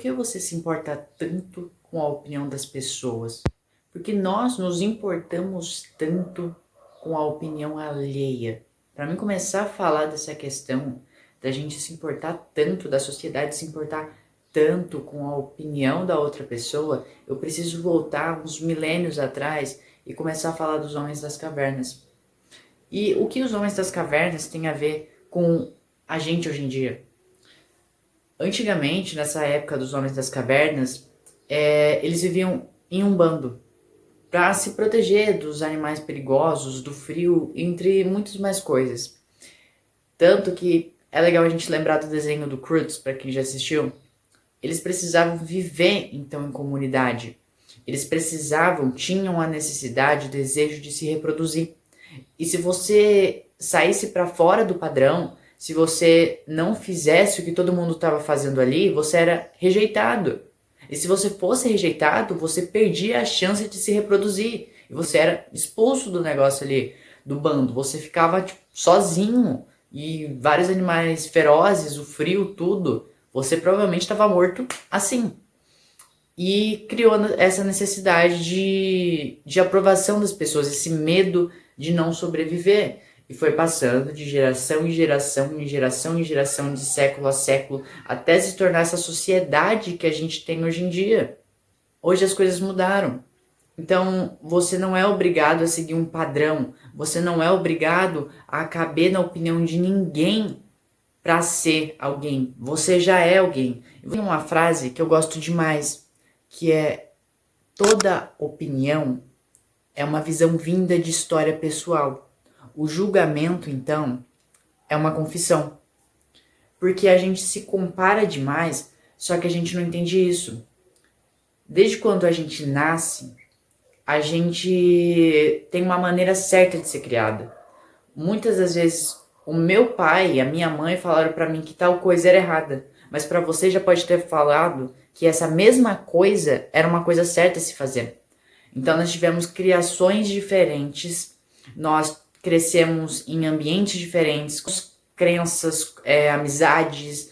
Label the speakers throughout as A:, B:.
A: que você se importa tanto com a opinião das pessoas? Porque nós nos importamos tanto com a opinião alheia. Para mim começar a falar dessa questão da gente se importar tanto, da sociedade se importar tanto com a opinião da outra pessoa, eu preciso voltar uns milênios atrás e começar a falar dos homens das cavernas. E o que os homens das cavernas têm a ver com a gente hoje em dia? Antigamente, nessa época dos homens das cavernas, eles viviam em um bando para se proteger dos animais perigosos, do frio, entre muitas mais coisas. Tanto que é legal a gente lembrar do desenho do Croods, para quem já assistiu. Eles precisavam viver então em comunidade. Eles precisavam, tinham a necessidade, o desejo de se reproduzir. E se você saísse para fora do padrão, se você não fizesse o que todo mundo estava fazendo ali, você era rejeitado. E se você fosse rejeitado, você perdia a chance de se reproduzir. E você era expulso do negócio ali, do bando. Você ficava tipo, sozinho. E vários animais ferozes, o frio, tudo. Você provavelmente estava morto assim. E criou essa necessidade de aprovação das pessoas, esse medo de não sobreviver. E foi passando de geração em geração, em geração em geração, de século a século, até se tornar essa sociedade que a gente tem hoje em dia. Hoje as coisas mudaram. Então, você não é obrigado a seguir um padrão. Você não é obrigado a caber na opinião de ninguém para ser alguém. Você já é alguém. Tem uma frase que eu gosto demais, que é: toda opinião é uma visão vinda de história pessoal. O julgamento, então, é uma confissão. Porque a gente se compara demais, só que a gente não entende isso. Desde quando a gente nasce, a gente tem uma maneira certa de ser criada. Muitas das vezes, o meu pai e a minha mãe falaram pra mim que tal coisa era errada. Mas pra você já pode ter falado que essa mesma coisa era uma coisa certa a se fazer. Então nós tivemos criações diferentes, nós crescemos em ambientes diferentes, com crenças, amizades,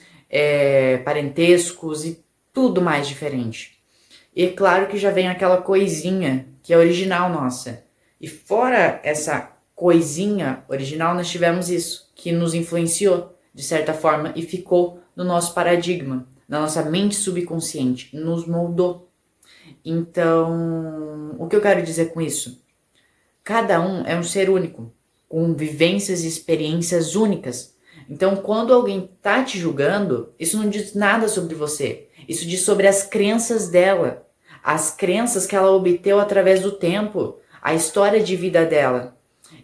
A: parentescos e tudo mais diferente. E é claro que já vem aquela coisinha que é original nossa. E fora essa coisinha original, nós tivemos isso, que nos influenciou de certa forma e ficou no nosso paradigma, na nossa mente subconsciente, nos moldou. Então, o que eu quero dizer com isso? Cada um é um ser único, com vivências e experiências únicas. Então, quando alguém tá te julgando, isso não diz nada sobre você. Isso diz sobre as crenças dela, as crenças que ela obteve através do tempo, a história de vida dela.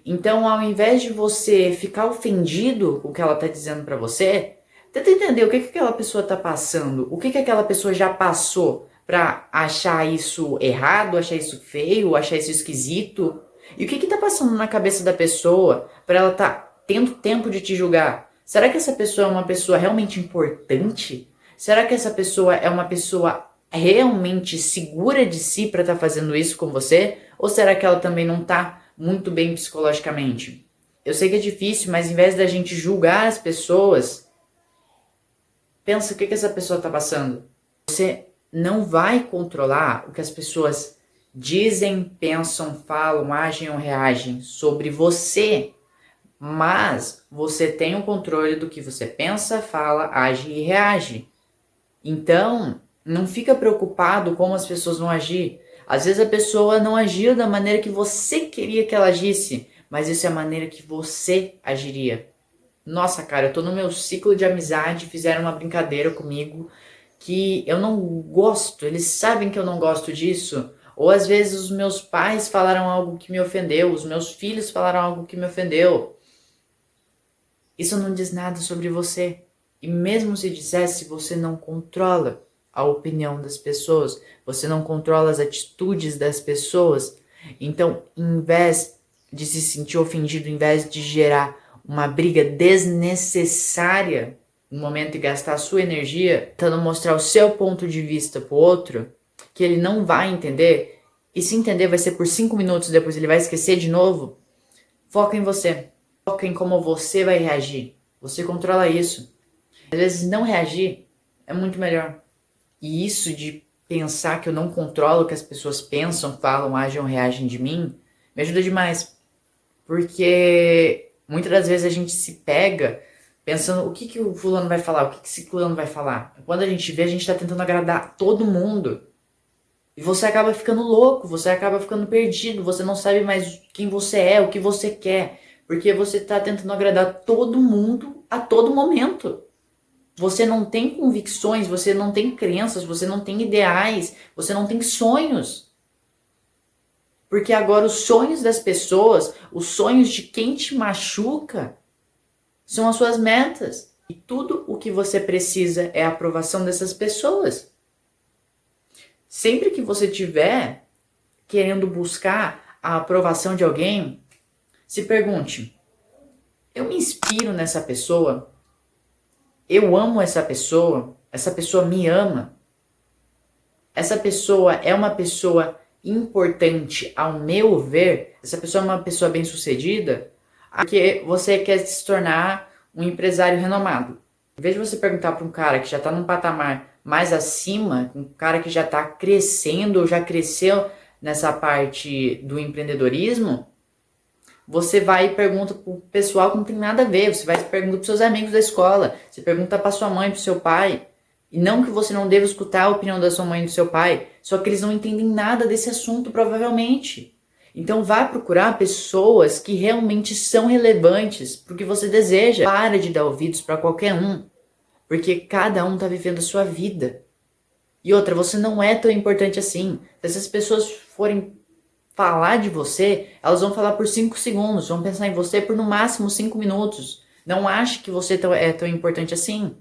A: Então, ao invés de você ficar ofendido com o que ela tá dizendo pra você, tenta entender o que aquela pessoa tá passando, o que aquela pessoa já passou pra achar isso errado, achar isso feio, achar isso esquisito. E o que tá passando na cabeça da pessoa pra ela tá tendo tempo de te julgar? Será que essa pessoa é uma pessoa realmente importante? Será que essa pessoa é uma pessoa realmente segura de si pra estar fazendo isso com você? Ou será que ela também não tá muito bem psicologicamente? Eu sei que é difícil, mas em vez da gente julgar as pessoas, pensa o que essa pessoa tá passando. Você não vai controlar o que as pessoas dizem, pensam, falam, agem ou reagem sobre você, mas você tem o controle do que você pensa, fala, age e reage. Então, não fica preocupado como as pessoas vão agir. Às vezes a pessoa não agiu da maneira que você queria que ela agisse, mas isso é a maneira que você agiria. Nossa, cara, eu tô no meu ciclo de amizade, fizeram uma brincadeira comigo que eu não gosto, eles sabem que eu não gosto disso. Ou às vezes os meus pais falaram algo que me ofendeu, os meus filhos falaram algo que me ofendeu. Isso não diz nada sobre você. E mesmo se dissesse, você não controla a opinião das pessoas, você não controla as atitudes das pessoas. Então, em vez de se sentir ofendido, em vez de gerar uma briga desnecessária no momento e gastar a sua energia tentando mostrar o seu ponto de vista pro outro, que ele não vai entender, e se entender vai ser por 5 minutos, depois ele vai esquecer de novo, foca em você. Foca em como você vai reagir. Você controla isso. Às vezes não reagir é muito melhor. E isso de pensar que eu não controlo o que as pessoas pensam, falam, agem ou reagem de mim, me ajuda demais. Porque muitas das vezes a gente se pega pensando o que, que o fulano vai falar, o que, que esse fulano vai falar. Quando a gente vê, a gente tá tentando agradar todo mundo. E você acaba ficando louco, você acaba ficando perdido, você não sabe mais quem você é, o que você quer. Porque você tá tentando agradar todo mundo a todo momento. Você não tem convicções, você não tem crenças, você não tem ideais, você não tem sonhos. Porque agora os sonhos das pessoas, os sonhos de quem te machuca, são as suas metas. E tudo o que você precisa é a aprovação dessas pessoas. Sempre que você tiver querendo buscar a aprovação de alguém, se pergunte: eu me inspiro nessa pessoa? Eu amo essa pessoa me ama? Essa pessoa é uma pessoa importante ao meu ver? Essa pessoa é uma pessoa bem-sucedida? Porque você quer se tornar um empresário renomado. Em vez de você perguntar para um cara que já está num patamar mais acima, um cara que já está crescendo ou já cresceu nessa parte do empreendedorismo, você vai e pergunta para o pessoal que não tem nada a ver. Você vai e pergunta para seus amigos da escola, você pergunta para sua mãe, para seu pai. E não que você não deva escutar a opinião da sua mãe e do seu pai, só que eles não entendem nada desse assunto, provavelmente. Então vá procurar pessoas que realmente são relevantes para o que você deseja. Para de dar ouvidos para qualquer um, porque cada um está vivendo a sua vida. E outra, você não é tão importante assim. Se essas pessoas forem falar de você, elas vão falar por 5 segundos, vão pensar em você por no máximo 5 minutos. Não ache que você é tão importante assim.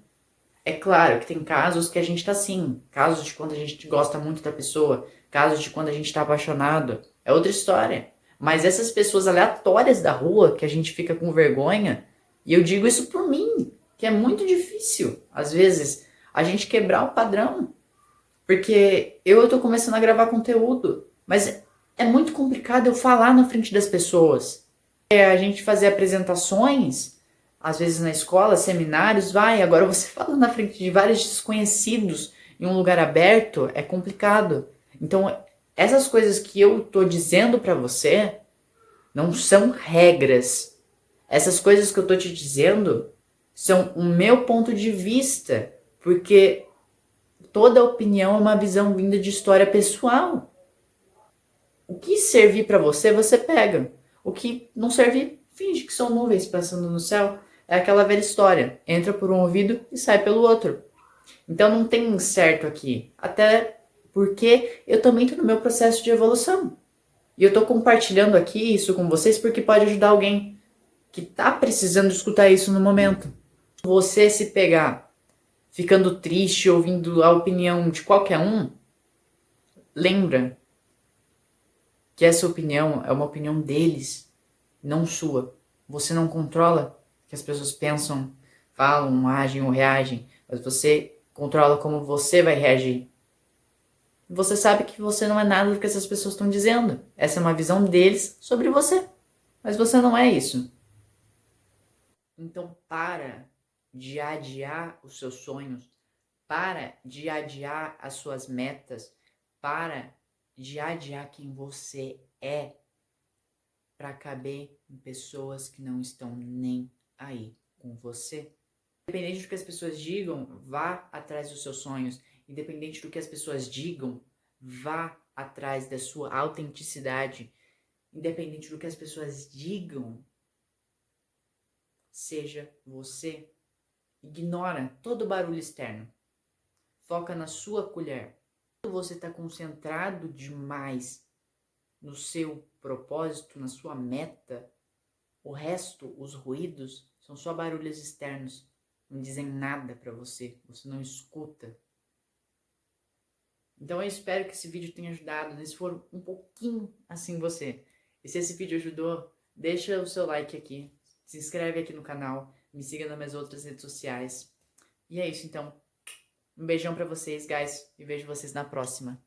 A: É claro que tem casos que a gente tá assim, casos de quando a gente gosta muito da pessoa, casos de quando a gente tá apaixonado, é outra história. Mas essas pessoas aleatórias da rua que a gente fica com vergonha, e eu digo isso por mim, que é muito difícil, às vezes, a gente quebrar o padrão. Porque eu tô começando a gravar conteúdo, mas é muito complicado eu falar na frente das pessoas. A gente fazer apresentações, às vezes na escola, seminários, vai, agora você fala na frente de vários desconhecidos em um lugar aberto é complicado. Então, essas coisas que eu tô dizendo pra você não são regras. Essas coisas que eu tô te dizendo são o meu ponto de vista, porque toda opinião é uma visão vinda de história pessoal. O que servir pra você, você pega. O que não servir, finge que são nuvens passando no céu. É aquela velha história. Entra por um ouvido e sai pelo outro. Então não tem certo aqui. Até porque eu também estou no meu processo de evolução. E eu estou compartilhando aqui isso com vocês porque pode ajudar alguém que está precisando escutar isso no momento. Você se pegar ficando triste ouvindo a opinião de qualquer um, lembra que essa opinião é uma opinião deles, não sua. Você não controla o que as pessoas pensam, falam, agem ou reagem, mas você controla como você vai reagir. Você sabe que você não é nada do que essas pessoas estão dizendo. Essa é uma visão deles sobre você, mas você não é isso. Então para de adiar os seus sonhos, para de adiar as suas metas, para de adiar quem você é para caber em pessoas que não estão nem aí com você. Independente do que as pessoas digam, vá atrás dos seus sonhos. Independente do que as pessoas digam, vá atrás da sua autenticidade. Independente do que as pessoas digam, seja você. Ignora todo o barulho externo. Foca na sua colher. Quando você está concentrado demais no seu propósito, na sua meta, o resto, os ruídos, são só barulhos externos. Não dizem nada para você. Você não escuta. Então eu espero que esse vídeo tenha ajudado. Se for um pouquinho assim você. E se esse vídeo ajudou, deixa o seu like aqui. Se inscreve aqui no canal. Me siga nas minhas outras redes sociais. E é isso então. Um beijão pra vocês, guys. E vejo vocês na próxima.